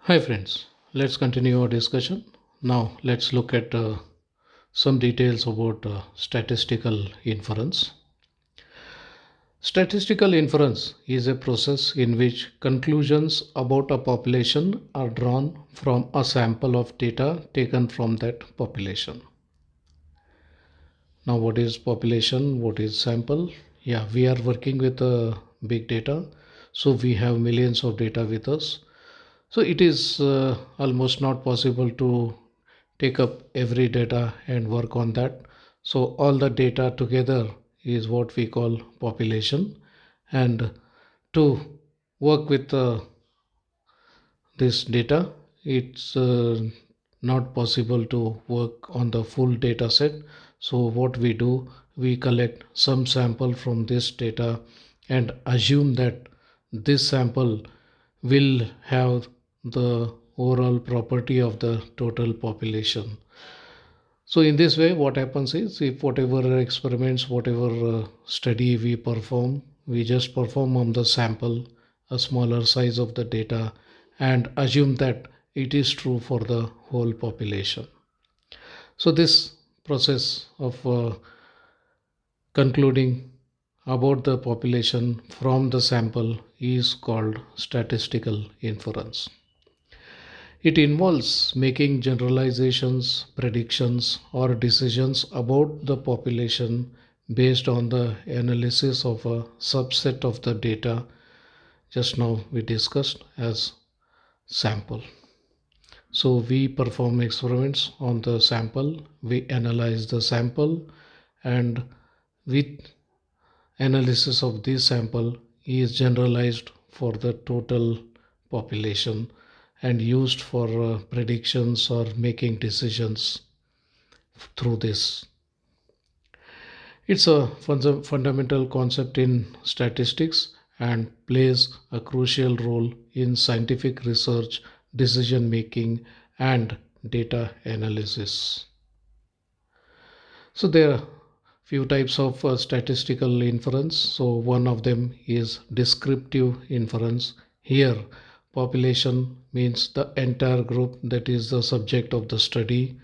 Hi friends, let's continue our discussion. Now let's look at some details about statistical inference. Statistical inference is a process in which conclusions about a population are drawn from a sample of data taken from that population. Now, what is population? What is sample? Yeah, we are working with big data, so we have millions of data with us. So it is almost not possible to take up every data and work on that. So all the data together is what we call population. And to work with this data, it's not possible to work on the full data set. So what we do, we collect some sample from this data and assume that this sample will have the overall property of the total population. So in this way, what happens is if whatever experiments, whatever study we perform, we just perform on the sample, a smaller size of the data, and assume that it is true for the whole population. So this process of concluding about the population from the sample is called statistical inference. It involves making generalizations, predictions, or decisions about the population based on the analysis of a subset of the data just now we discussed as sample. So we perform experiments on the sample, we analyze the sample, and with analysis of this sample is generalized for the total population and used for predictions or making decisions through this. It's a fundamental concept in statistics and plays a crucial role in scientific research, decision making, and data analysis. So there are few types of statistical inference. So one of them is descriptive inference. Here population means the entire group that is the subject of the study.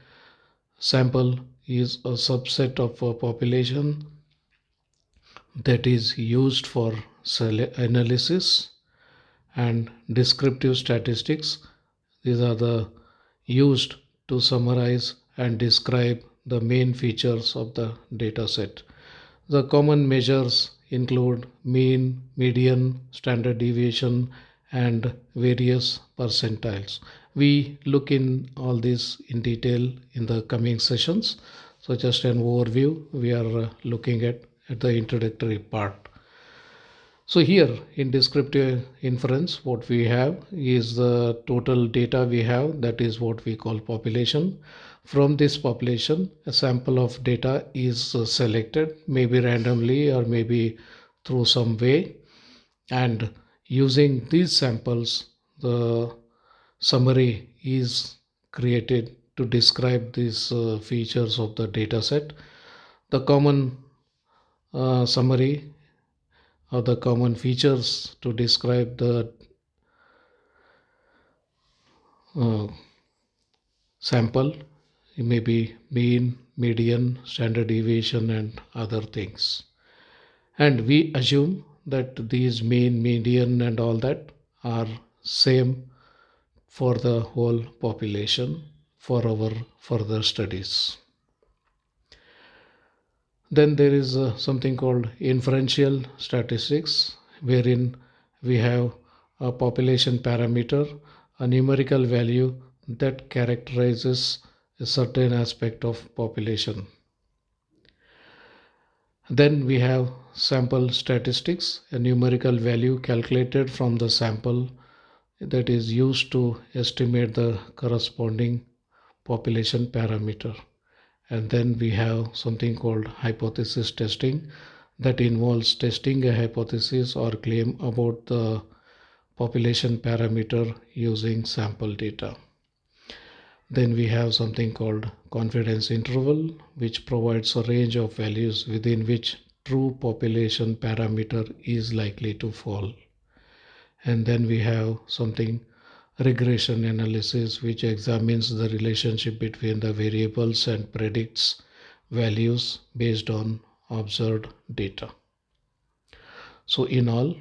Sample is a subset of a population that is used for analysis. And descriptive statistics, these are the used to summarize and describe the main features of the data set. The common measures include mean, median, standard deviation, and various percentiles. We look in all this in detail in the coming sessions. So just an overview we are looking at the introductory part. So here in descriptive inference, what we have is the total data we have, that is what we call population. From this population, a sample of data is selected, maybe randomly or maybe through some way. And using these samples, the summary is created to describe these features of the data set. The common summary or the common features to describe the uh, sample. It may be mean, median, standard deviation, and other things. And we assume that these mean, median, and all that are same for the whole population for our further studies. Then there is something called inferential statistics, wherein we have a population parameter, a numerical value that characterizes a certain aspect of population. Then we have sample statistics, a numerical value calculated from the sample that is used to estimate the corresponding population parameter. And then we have something called hypothesis testing that involves testing a hypothesis or claim about the population parameter using sample data. Then we have something called confidence interval, which provides a range of values within which true population parameter is likely to fall. And then we have something regression analysis, which examines the relationship between the variables and predicts values based on observed data. So, in all,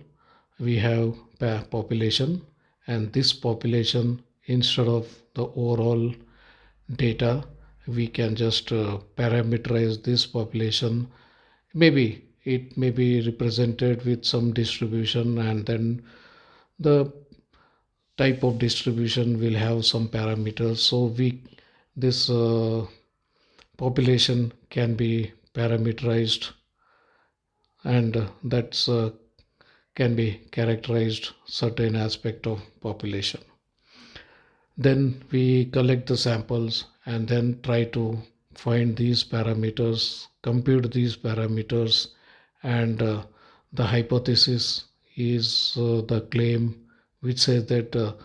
we have population, and this population, instead of the overall data, we can just parameterize this population. Maybe it may be represented with some distribution, and then the type of distribution will have some parameters. So we this population can be parameterized, and that's can be characterized certain aspect of population. Then we collect the samples and then try to find these parameters, compute these parameters, and the hypothesis is the claim which says that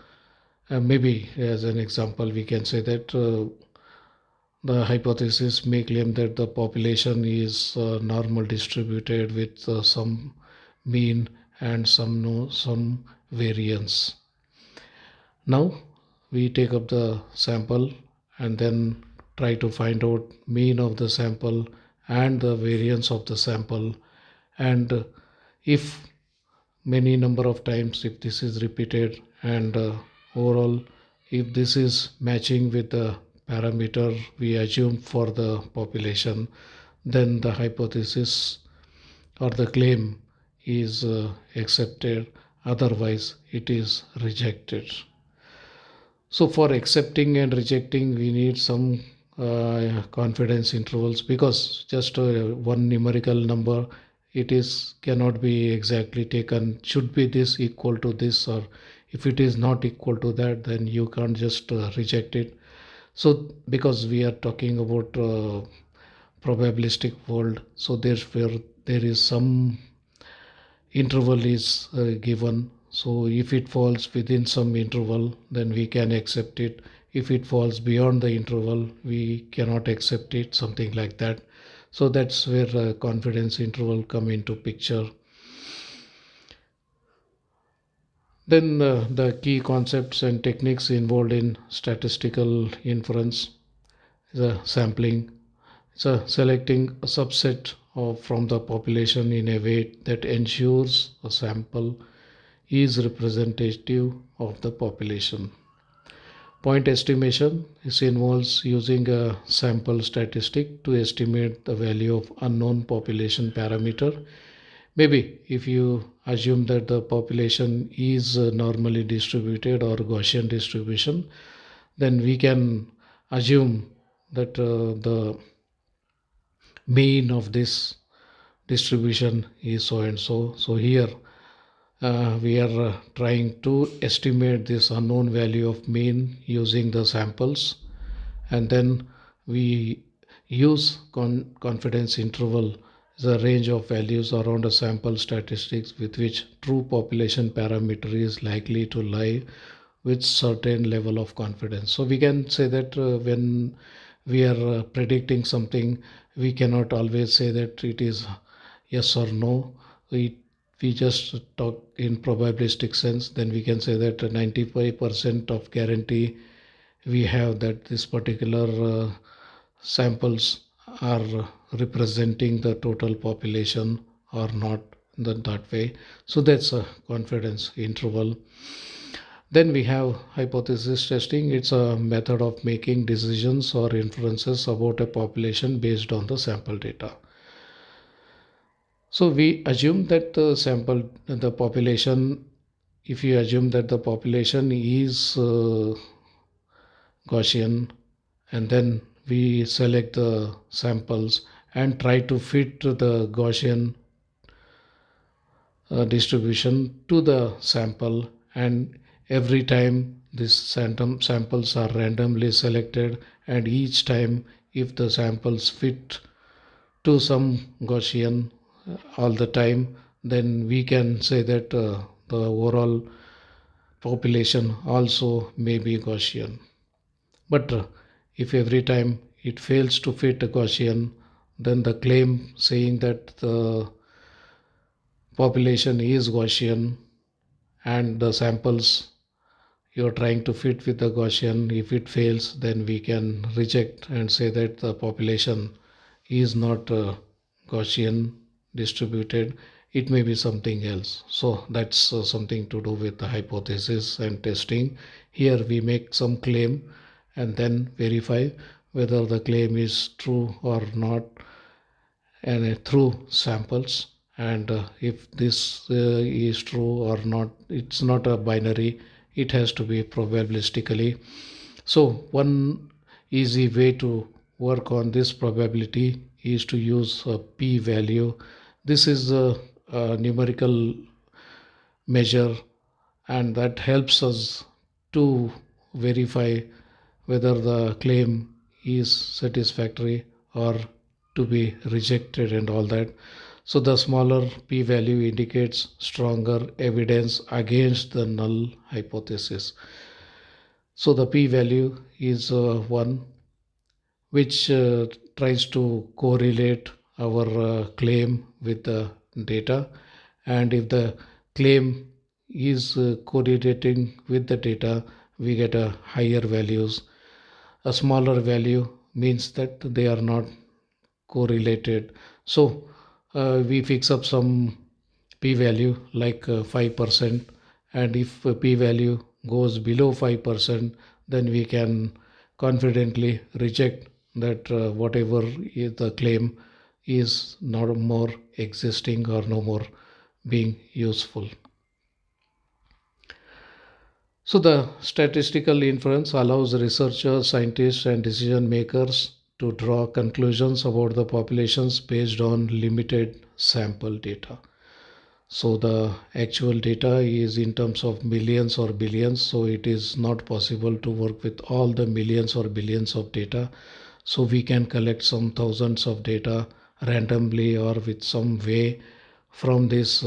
maybe as an example we can say that the hypothesis may claim that the population is normal distributed with some mean and some no some variance. Now we take up the sample and then try to find out mean of the sample and the variance of the sample, and if many number of times if this is repeated, and overall if this is matching with the parameter we assume for the population, then the hypothesis or the claim is accepted, otherwise it is rejected. So for accepting and rejecting, we need some confidence intervals, because just one numerical number, it is cannot be exactly taken. Should be this equal to this, or if it is not equal to that, then you can't just reject it. So because we are talking about probabilistic world, so therefore there is some interval is given. So if it falls within some interval, then we can accept it. If it falls beyond the interval, we cannot accept it, something like that. So that's where confidence interval come into picture. Then the key concepts and techniques involved in statistical inference, the sampling, so selecting a subset from the population in a way that ensures a sample is representative of the population. Point estimation, this involves using a sample statistic to estimate the value of unknown population parameter. Maybe if you assume that the population is normally distributed or Gaussian distribution, then we can assume that the mean of this distribution is so and so. So here we are trying to estimate this unknown value of mean using the samples, and then we use confidence interval, the range of values around a sample statistics with which true population parameter is likely to lie with certain level of confidence. So we can say that when we are predicting something, we cannot always say that it is yes or no. We just talk in probabilistic sense, then we can say that 95% of guarantee we have that this particular samples are representing the total population or not, that way. So that's a confidence interval. Then we have hypothesis testing. It's a method of making decisions or inferences about a population based on the sample data. So we assume that the population, if you assume that the population is Gaussian, and then we select the samples and try to fit the Gaussian distribution to the sample, and every time these random samples are randomly selected, and each time if the samples fit to some Gaussian all the time, then we can say that the overall population also may be Gaussian. But if every time it fails to fit a Gaussian, then the claim saying that the population is Gaussian and the samples you're trying to fit with the Gaussian. If it fails, then we can reject and say that the population is not Gaussian distributed. It may be something else. So that's something to do with the hypothesis and testing. Here we make some claim and then verify whether the claim is true or not, and through samples. And if this is true or not, it's not a binary, it has to be probabilistically. So one easy way to work on this probability is to use a p-value. This is a numerical measure, and that helps us to verify whether the claim is satisfactory or to be rejected and all that. So the smaller p value indicates stronger evidence against the null hypothesis. So the p value is 1, which tries to correlate our claim with the data. And if the claim is correlating with the data, we get a higher values. A smaller value means that they are not correlated. So we fix up some p value like 5%, and if p value goes below 5%, then we can confidently reject that whatever is the claim is not more existing or no more being useful. So the statistical inference allows researchers, scientists, and decision makers to draw conclusions about the populations based on limited sample data. So the actual data is in terms of millions or billions, so it is not possible to work with all the millions or billions of data. So we can collect some thousands of data randomly or with some way from this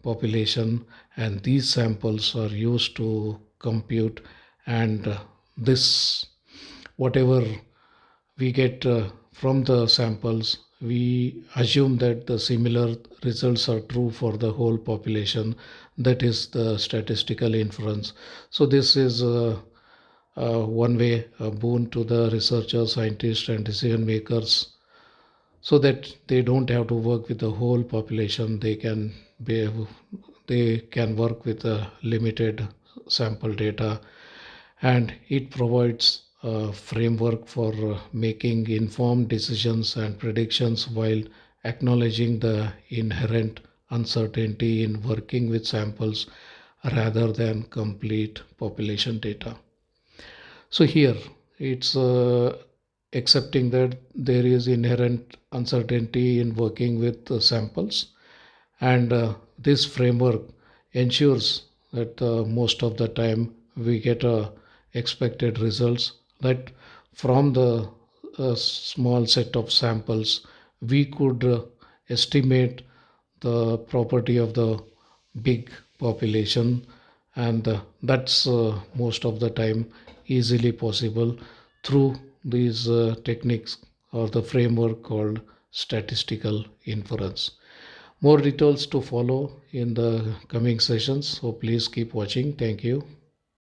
population, and these samples are used to compute. And this whatever we get from the samples, we assume that the similar results are true for the whole population. That is the statistical inference. So this is one way, a boon to the researchers, scientists, and decision makers, so that they don't have to work with the whole population. They can work with a limited sample data, and it provides a framework for making informed decisions and predictions while acknowledging the inherent uncertainty in working with samples rather than complete population data. So here it's accepting that there is inherent uncertainty in working with samples, and this framework ensures that most of the time we get expected results, that from the small set of samples we could estimate the property of the big population. And that's most of the time easily possible through these techniques or the framework called statistical inference. More details to follow in the coming sessions, so please keep watching. Thank you.